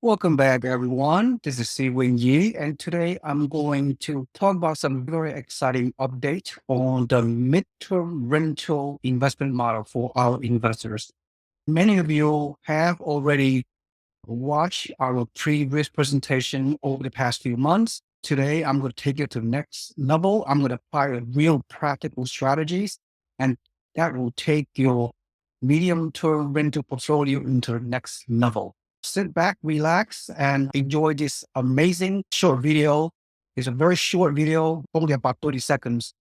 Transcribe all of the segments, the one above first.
Welcome back, everyone. This is Seewing, and today I'm going to talk about some very exciting update on the midterm rental investment model for our investors. Many of you have already watched our previous presentation over the past few months. Today, I'm going to take it to the next level. I'm going to apply real practical strategies, and that will take your medium-term rental portfolio into the next level. Sit back, relax, and enjoy this amazing short video. It's a very short video, only about 30 seconds.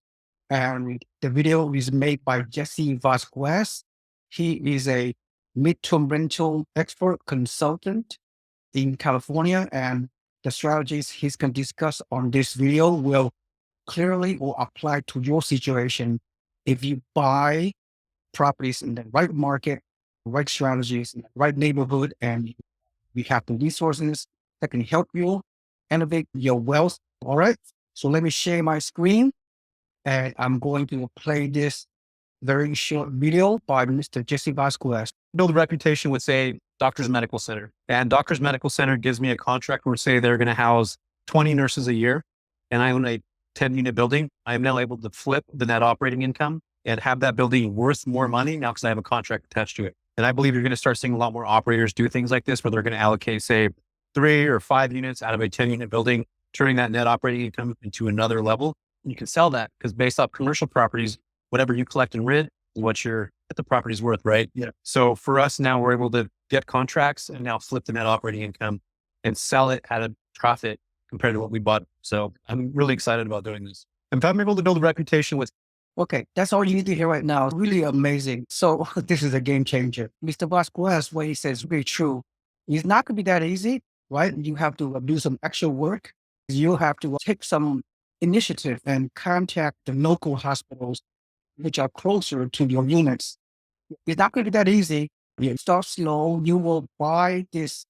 And the video is made by Jesse Vasquez. He is a midterm rental expert consultant in California, and the strategies he's going to discuss on this video will apply to your situation if you buy properties in the right market, right strategies, in the right neighborhood, and we have the resources that can help you elevate your wealth. All right. So let me share my screen and I'm going to play this very short video by Mr. Jesse Vasquez. Build a reputation with, say, Doctors Medical Center. And Doctors Medical Center gives me a contract where, say, they're going to house 20 nurses a year, and I own a 10-unit building. I am now able to flip the net operating income and have that building worth more money now because I have a contract attached to it. And I believe you're going to start seeing a lot more operators do things like this, where they're going to allocate, say, 3 or 5 units out of a 10-unit building, turning that net operating income into another level. And you can sell that because based off commercial properties, whatever you collect and rent, what the property's worth, right? Yeah. So for us now, we're able to get contracts and now flip the net operating income and sell it at a profit compared to what we bought. So I'm really excited about doing this. In fact, I'm able to build a reputation with. Okay, that's all you need to hear right now. Really amazing. So this is a game changer. Mr. Vasquez, what he says is really true. It's not going to be that easy, right? You have to do some extra work. You have to take some initiative and contact the local hospitals which are closer to your units. It's not going to be that easy. You start slow. You will buy this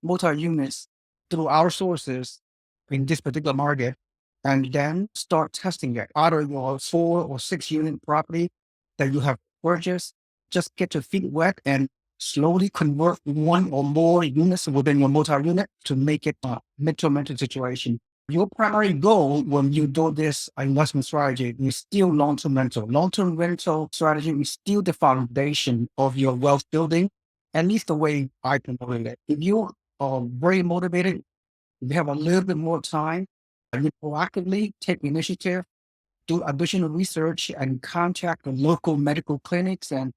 multi-units through our sources in this particular market and then start testing it. Either your 4 or 6 unit property that you have purchased, just get your feet wet and slowly convert one or more units within your multi-unit to make it a midterm rental situation. Your primary goal when you do this investment strategy is still long-term rental. Long-term rental strategy is still the foundation of your wealth building, at least the way I can believe it. If you are very motivated, you have a little bit more time, and you proactively take initiative, do additional research, and contact the local medical clinics and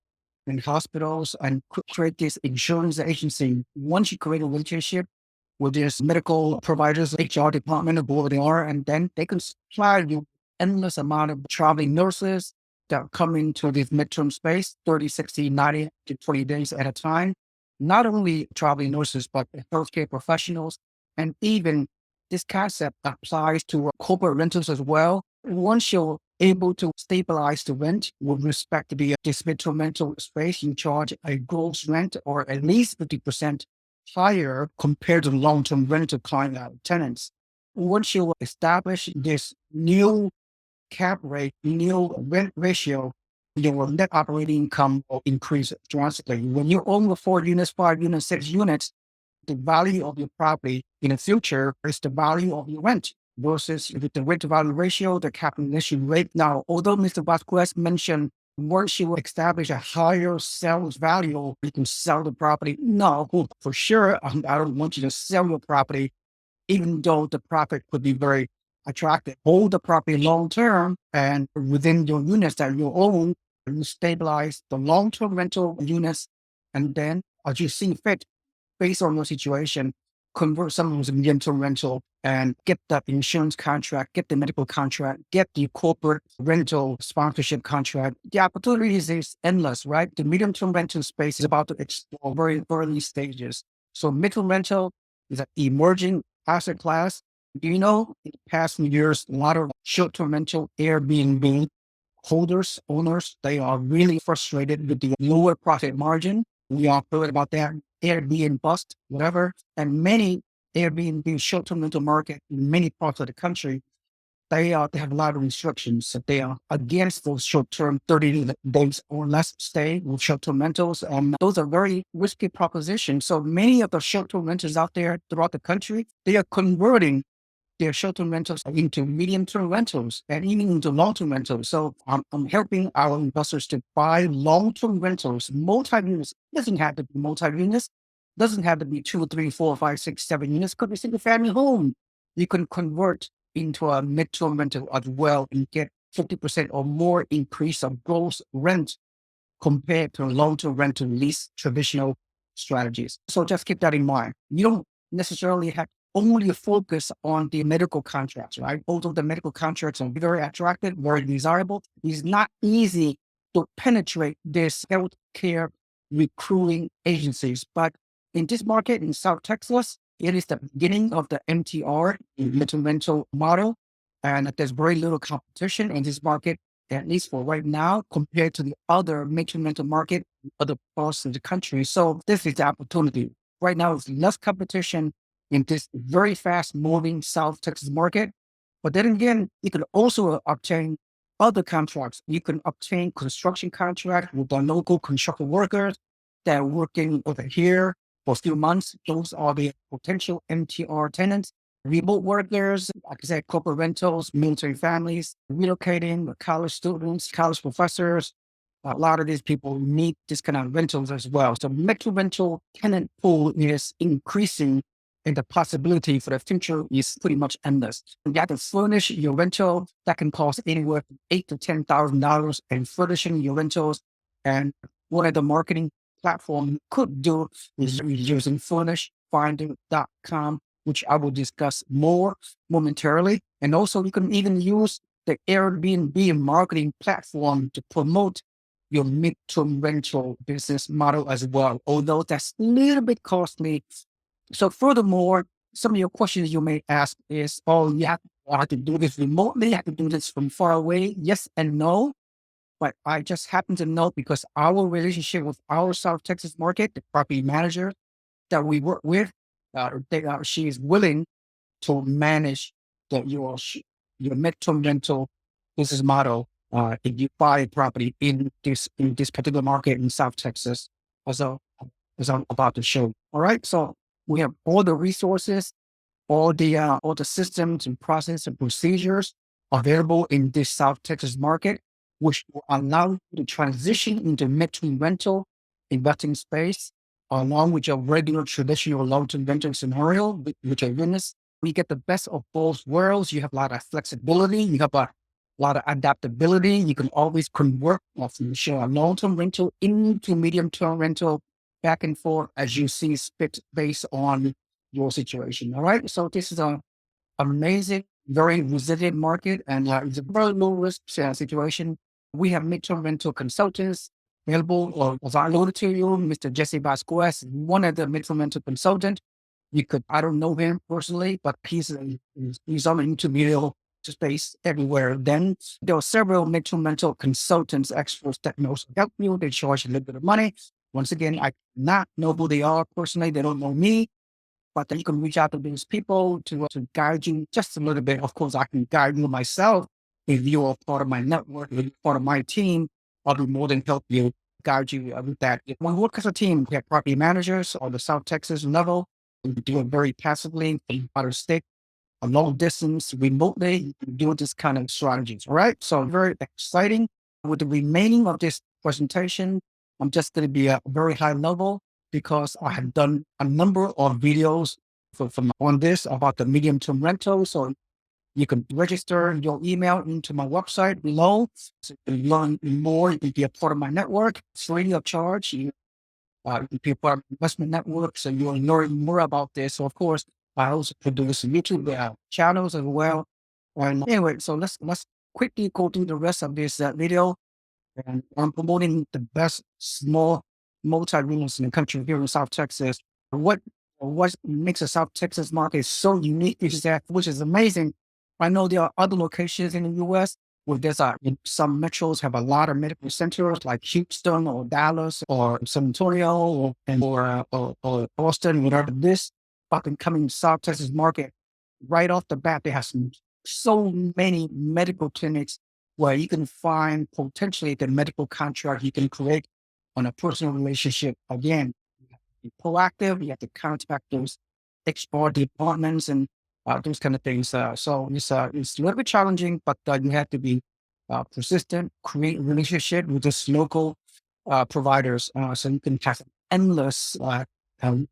hospitals and create this insurance agency. Once you create a relationship with these medical providers, HR department, or whoever they are, and then they can supply you endless amount of traveling nurses that come into this midterm space, 30, 60, 90 to 20 days at a time. Not only traveling nurses, but healthcare professionals. And even this concept applies to corporate rentals as well. Once you're able to stabilize the rent with respect to this midterm rental space, you charge a gross rent or at least 50% higher compared to long-term rental client tenants. Once you establish this new cap rate, new rent ratio, your net operating income will increase drastically. When you own the 4 units, 5 units, 6 units, the value of your property in the future is the value of your rent versus with the rent to value ratio, the capitalization rate. Now, although Mr. Vasquez mentioned once you establish a higher sales value, you can sell the property. No, for sure, I don't want you to sell your property, even though the profit could be very attractive. Hold the property long term, and within your units that you own, you stabilize the long-term rental units, and then as you see fit, based on your situation, convert some of those medium-term rental and get that insurance contract, get the medical contract, get the corporate rental sponsorship contract. The opportunities is endless, right? The medium-term rental space is about to explore very early stages. So medium rental is an emerging asset class. Do you know in the past few years, a lot of short-term rental Airbnb holders, owners, they are really frustrated with the lower profit margin. We all heard about that Airbnb bust, whatever. And many Airbnb short-term rental market in many parts of the country they have a lot of restrictions. So they are against those short-term 30 days or less stay with short-term rentals. And those are very risky propositions. So many of the short-term renters out there throughout the country, they are converting their short-term rentals into medium-term rentals and even into long-term rentals. So I'm helping our investors to buy long-term rentals, multi-units. It doesn't have to be multi-units. Doesn't have to be 2, 3, 4, 5, 6, 7 units. Could be single-family home. You can convert into a mid-term rental as well and get 50% or more increase of gross rent compared to long-term rental lease traditional strategies. So just keep that in mind. You don't necessarily have only focus on the medical contracts, right? Although the medical contracts are very attractive, very desirable, it's not easy to penetrate this healthcare recruiting agencies. But in this market in South Texas, it is the beginning of the MTR, mental rental model. And there's very little competition in this market, at least for right now, compared to the other major rental market, other parts of the country. So this is the opportunity. Right now, it's less competition in this very fast moving South Texas market. But then again, you can also obtain other contracts. You can obtain construction contracts with the local construction workers that are working over here for a few months. Those are the potential MTR tenants. Remote workers, like I said, corporate rentals, military families, relocating, college students, college professors. A lot of these people need this kind of rentals as well. So metro rental tenant pool is increasing, and the possibility for the future is pretty much endless. You have to furnish your rental. That can cost anywhere from $8,000 to $10,000 in furnishing your rentals. And one of the marketing platform you could do is using furnishfinder.com, which I will discuss more momentarily. And also you can even use the Airbnb marketing platform to promote your mid-term rental business model as well, although that's a little bit costly. So furthermore, some of your questions you may ask is, oh, you have to do this remotely, you have to do this from far away. Yes and no. But I just happen to know, because our relationship with our South Texas market, the property manager that we work with, she is willing to manage your midterm rental business model. If you buy a property in this particular market in South Texas, as, a, as I'm about to show. All right. So we have all the resources, all the systems and process and procedures available in this South Texas market, which will allow you to transition into midterm rental investing space, along with your regular traditional long-term rental scenario, which are witness. We get the best of both worlds. You have a lot of flexibility. You have a lot of adaptability. You can always convert from a long-term rental into medium-term rental, back and forth as you see fit based on your situation. All right. So this is an amazing, very resilient market, and it's a very low risk situation. We have midterm rental consultants available, or as I alluded to you, Mr. Jesse Vasquez, one of the midterm rental consultant. You could, I don't know him personally, but he's on the intermediate space everywhere. Then there are several midterm rental consultants, experts that knows help you. They charge a little bit of money. Once again, I not know who they are personally. They don't know me, but then you can reach out to these people to guide you just a little bit. Of course, I can guide you myself. If you are part of my network, if you're part of my team, I'll be more than help you, guide you with that. When we work as a team, we have property managers on the South Texas level. We do it very passively, out of state, a long distance, remotely, do this kind of strategies. All right. So very exciting. With the remaining of this presentation, I'm just going to be at a very high level, because I have done a number of videos on this about the medium term rental. So you can register your email into my website below. So you can learn more. You can be a part of my network. It's free of charge. You can be a part of investment network. So you'll learn more about this. So of course, I also produce YouTube channels as well. And anyway, so let's quickly go through the rest of this video. And I'm promoting the best small multi-rooms in the country here in South Texas. What makes the South Texas market so unique is that, which is amazing. I know there are other locations in the U.S. where there's some metros have a lot of medical centers, like Houston or Dallas or San Antonio or Boston, whatever. This up and coming South Texas market, right off the bat, they have some so many medical clinics where you can find potentially the medical contract you can create on a personal relationship. Again, be proactive. You have to contact those HR departments and those kind of things. So it's a little bit challenging, but you have to be persistent, create a relationship with those local providers, so you can have endless um,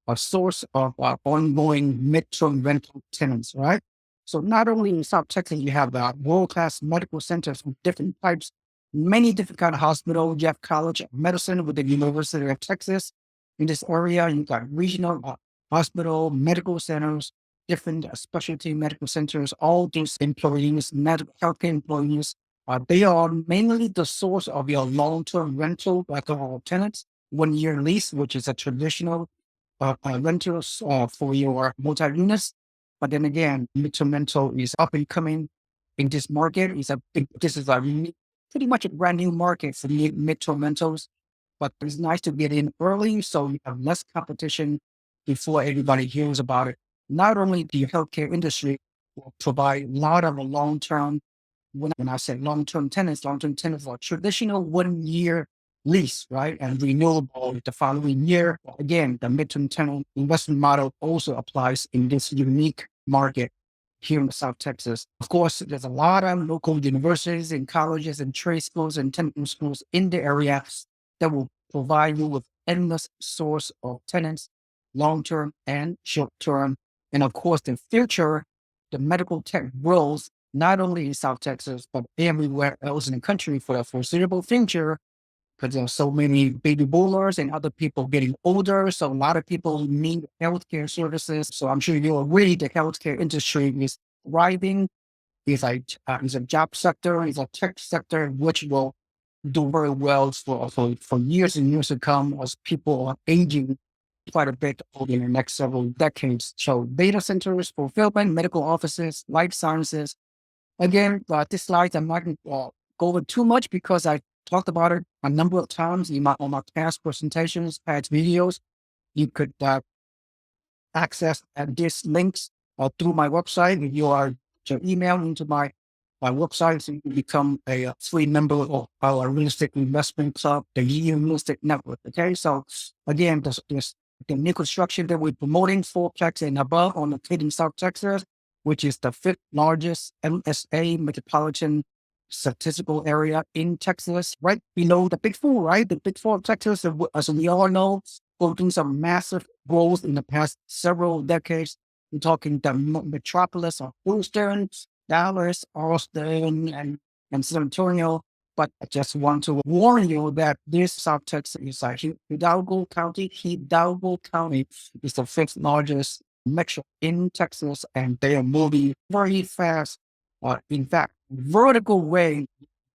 a source of ongoing midterm rental tenants, right? So not only in South Texas, you have world-class medical centers with different types, many different kind of hospitals. You have College of Medicine with the University of Texas in this area. You got regional hospital, medical centers, different specialty medical centers. All these employees, medical healthcare employees, they are mainly the source of your long-term rental, like tenants, 1 year lease, which is a traditional rentals for your multi-units. But then again, midterm rental is up and coming in this market. This is pretty much a brand new market for midterm rentals. But it's nice to get in early so you have less competition before everybody hears about it. Not only the healthcare industry will provide a lot of long-term, when I say long term tenants are traditional 1 year lease, right? And renewable the following year. Again, the midterm tenant investment model also applies in this unique market here in South Texas. Of course, there's a lot of local universities and colleges and trade schools and technical schools in the area that will provide you with endless source of tenants, long-term and short-term. And of course, in future, the medical tech grows not only in South Texas, but everywhere else in the country for the foreseeable future, because there are so many baby boomers and other people getting older. So a lot of people need healthcare services. So I'm sure you agree the healthcare industry is thriving. It's a job sector, it's a tech sector, which will do very well for years and years to come as people are aging quite a bit over the next several decades. So data centers, fulfillment, medical offices, life sciences. Again, this slide, I'm not going to go over too much because I talked about it a number of times on my past presentations, past videos. You could access these links through my website. If you are to email into my website, so you can become a free member of our real estate investment club, the Real Estate Network. Okay, so again, this the new construction that we're promoting, fourplex and above on located in South Texas, which is the fifth largest MSA metropolitan statistical area in Texas, right below the Big Four, right? The Big Four of Texas, as we all know, go through some massive growth in the past several decades. We're talking the metropolis of Houston, Dallas, Austin, and San Antonio. But I just want to warn you that this South Texas is Hidalgo County. Hidalgo County is the fifth largest metro in Texas, and they are moving very fast. In fact, vertical way,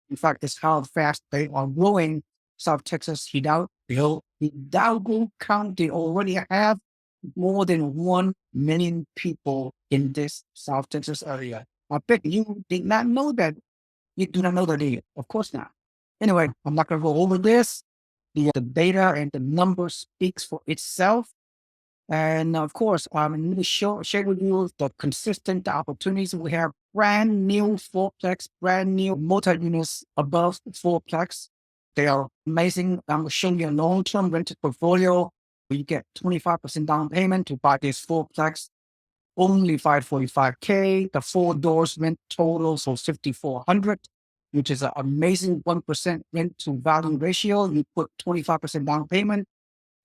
in fact, is how fast they are growing. South Texas, Hidalgo County already have more than 1 million people in this South Texas area. I bet you did not know that. You do not know that, do you? Of course not. Anyway, I'm not going to go over this. The data and the number speaks for itself. And of course, I'm going to share with you the consistent opportunities. We have brand new fourplex, brand new multi-units above fourplex. They are amazing. I'm going to show you a long-term rented portfolio where you get 25% down payment to buy this fourplex. Only 545K. The 4 doors rent total so 5,400, which is an amazing 1% rent to value ratio. You put 25% down payment,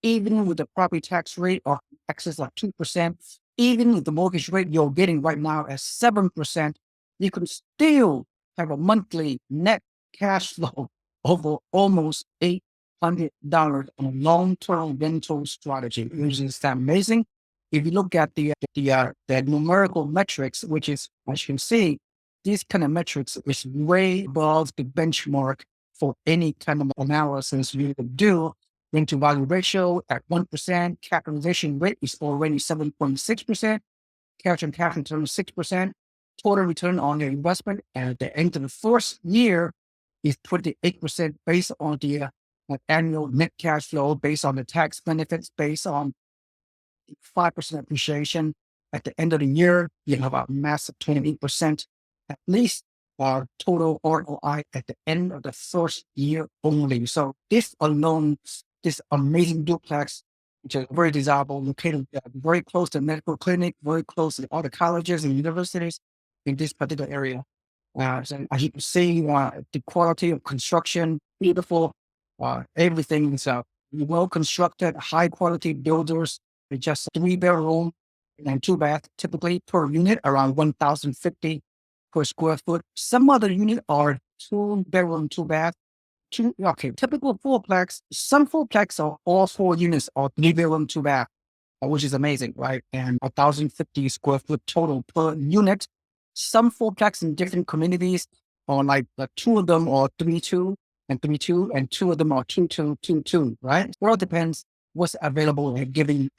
even with the property tax rate of excess of 2%, even with the mortgage rate you're getting right now at 7%, you can still have a monthly net cash flow over almost $800 on a long-term rental strategy. Isn't that amazing? If you look at the numerical metrics, which is, as you can see, these kind of metrics is way above the benchmark for any kind of analysis you would do. Rent to value ratio at 1%, capitalization rate is already 7.6%, cash on cash return 6%, total return on your investment at the end of the first year is 28% based on the annual net cash flow, based on the tax benefits, based on 5% appreciation. At the end of the year, you have a massive 28% at least total ROI at the end of the first year only. So this alone, this amazing duplex, which is very desirable, located very close to medical clinic, very close to all the colleges and universities in this particular area. So as you can see, the quality of construction, beautiful, everything is well constructed, high quality builders with just 3 bedroom and 2 bath, typically per unit around 1,050 per square foot. Some other units are 2 bedroom, 2 bath. Okay, typical fourplex. Some fourplex are all 4 units or 3 bedroom, 2 bath, which is amazing, right? And 1,050 square foot total per unit. Some fourplex in different communities are like two of them are 3-2 and 3-2, and two of them are 2-2, 2-2, right? It all depends what's available at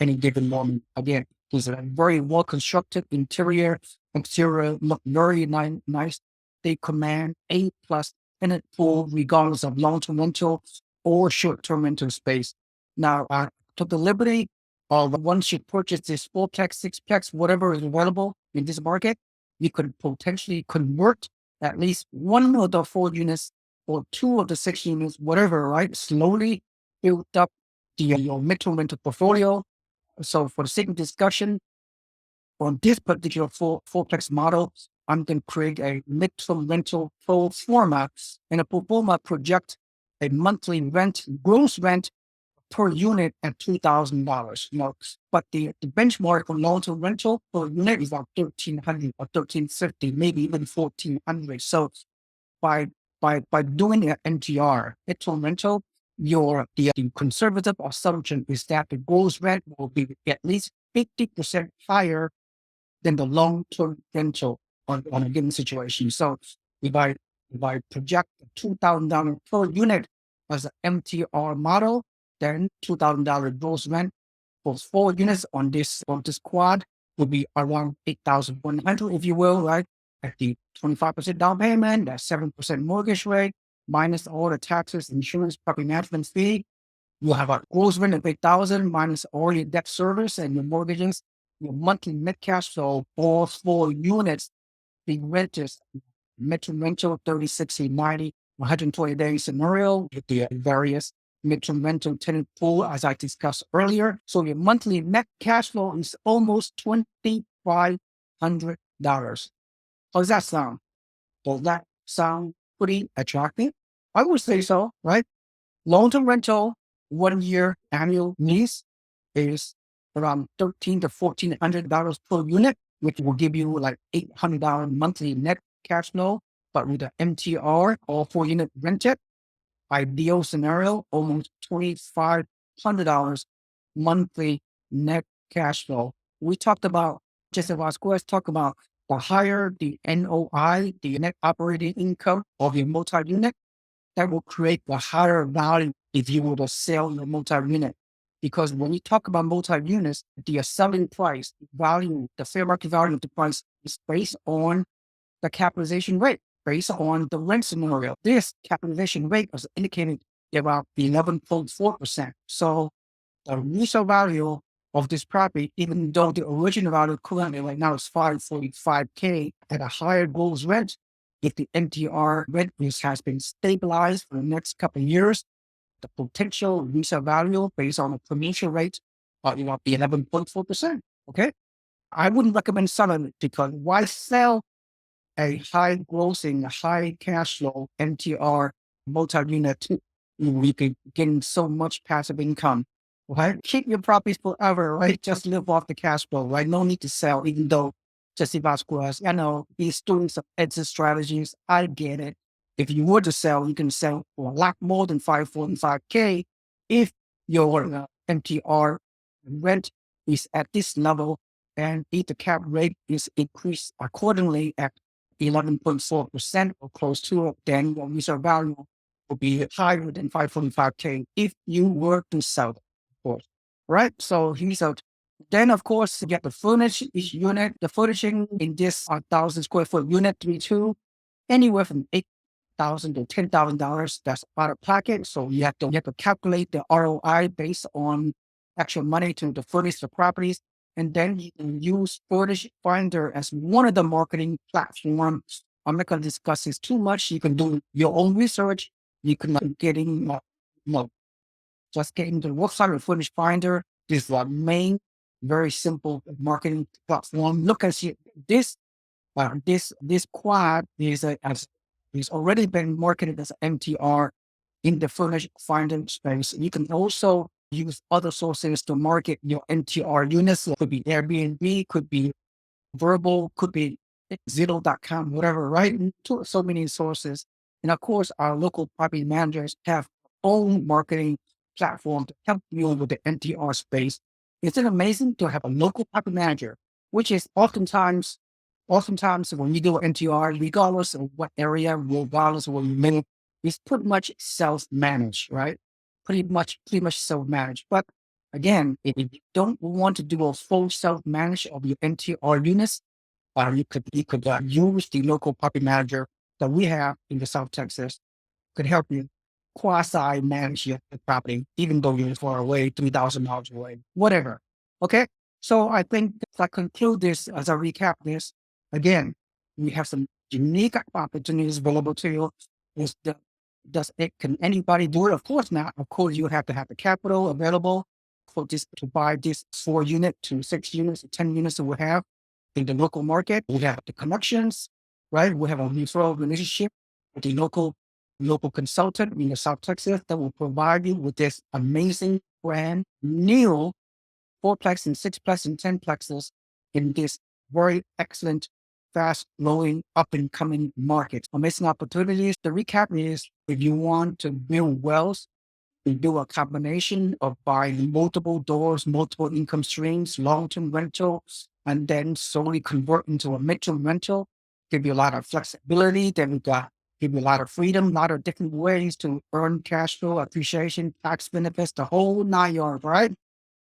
any given moment. Again, it's a very well constructed interior, exterior, look very nice. They command A+ tenant pool, regardless of long-term rental or short-term rental space. Now, took the liberty of once you purchase this 4plex, 6plex, whatever is available in this market, you could potentially convert at least one of the 4 units or 2 of the 6 units, whatever, right? Slowly build up your midterm rental portfolio. So for the sake of discussion, on this particular fourplex model, I'm going to create a midterm rental pro forma, and a pro forma project a monthly rent, gross rent per unit at $2,000. But the benchmark for long-term rental per unit is about 1,300 or 1,350, maybe even 1,400. So by doing an NTR, midterm rental, the conservative assumption is that the gross rent will be at least 50% higher than the long-term rental on a given situation. So if I project $2,000 per unit as an MTR model, then $2,000 gross rent for 4 units on this quad would be around 8,100, if you will, right? At the 25% down payment, that 7% mortgage rate, minus all the taxes, insurance, property management fee, you have a gross rent of 8,000 minus all your debt service and your mortgages. Your monthly net cash flow for 4 units being rented, midterm rental 30, 60, 90, 120 day scenario with the various midterm rental tenant pool, as I discussed earlier. So your monthly net cash flow is almost $2,500. How does that sound? Does that sound pretty attractive? I would say so, right? Long-term rental, 1 year annual lease is around $1,300 to $1,400 per unit, which will give you like $800 monthly net cash flow. But with the MTR, all 4 unit rented, ideal scenario, almost $2,500 monthly net cash flow. We talked about, just as Vasquez talked about, the higher the NOI, the net operating income of your multi-unit, that will create the higher value if you were to sell your multi-unit. Because when we talk about multi-units, the selling price, value, the fair market value of the price is based on the capitalization rate, based on the rent scenario. This capitalization rate was indicated about 11.4%. So the resale value of this property, even though the original value currently right now is $545K at a higher gross rent, if the NTR rent risk has been stabilized for the next couple of years, the potential resale value based on the commission rate will be 11.4%. Okay. I wouldn't recommend selling it, because why sell a high grossing, high cash flow MTR multi-unit? We can gain so much passive income, right? Keep your properties forever, right? Just live off the cash flow, right? No need to sell, even though Jesse Vasquez, I know he's doing some exit strategies. I get it. If you were to sell, you can sell for a lot more than $545K if your MTR rent is at this level, and if the cap rate is increased accordingly at 11.4% or close to it, then your resale value will be higher than $545K if you were to sell it, of course. Right? So he's out. Then, of course, you get the furnished unit. The furnishing in this 1,000 square foot unit, 3-2, anywhere from $8,000 to $10,000. That's out of pocket. So you have to calculate the ROI based on actual money to furnish the properties. And then you can use Furnish Finder as one of the marketing platforms. I'm not going to discuss this too much. You can do your own research. You can getting, just getting the website of Furnish Finder. This is the main, very simple marketing platform. Look at this. This quad is already been marketed as MTR in the Furnish Finder space. You can also use other sources to market your MTR units. It could be Airbnb, could be Verbal, could be Zillow.com, whatever, right? So many sources. And of course, our local property managers have own marketing platform to help you with the NTR space. Isn't it amazing to have a local property manager, which is oftentimes when you do an NTR, regardless of what area, regardless of what you live, it's pretty much self-managed, right? Pretty much self-managed. But again, if you don't want to do a full self-manage of your NTR units, you could use the local property manager that we have in the South Texas could help you quasi manage your property, even though you're far away, 3,000 miles away, whatever. Okay. So I think if I conclude this as I recap this, again, we have some unique opportunities available to you. Is the, can anybody do it? Of course not. Of course, you have to have the capital available for this to buy this 4 unit to 6 units, to 10 units that we have in the local market. We have the connections, right? We have a referral relationship with the local consultant in the South Texas that will provide you with this amazing brand new 4-plex and 6-plex and 10-plexes in this very excellent, fast growing, up and coming market. Amazing opportunities. The recap is if you want to build wealth, you do a combination of buying multiple doors, multiple income streams, long-term rentals, and then slowly convert into a midterm rental. Give you a lot of flexibility. Then we got give you a lot of freedom, a lot of different ways to earn cash flow, appreciation, tax benefits, the whole 9 yards, right?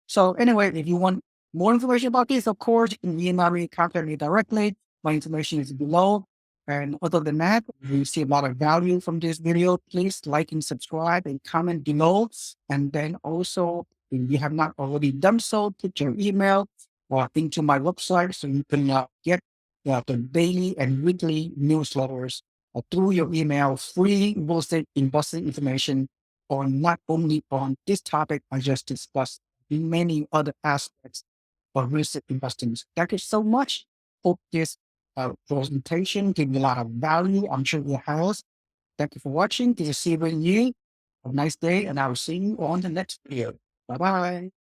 So anyway, if you want more information about this, of course, you can email me, contact me directly. My information is below. And other than that, if you see a lot of value from this video, please like and subscribe and comment below. And then also, if you have not already done so, put your email or into my website so you can get the daily and weekly newsletters through your email, free real estate investing information on not only on this topic I just discussed, many other aspects of real estate investing. Thank you so much. Hope this presentation gave you a lot of value. I'm sure it has. Thank you for watching. This is Seewing. Have a nice day, and I will see you on the next video. Bye bye.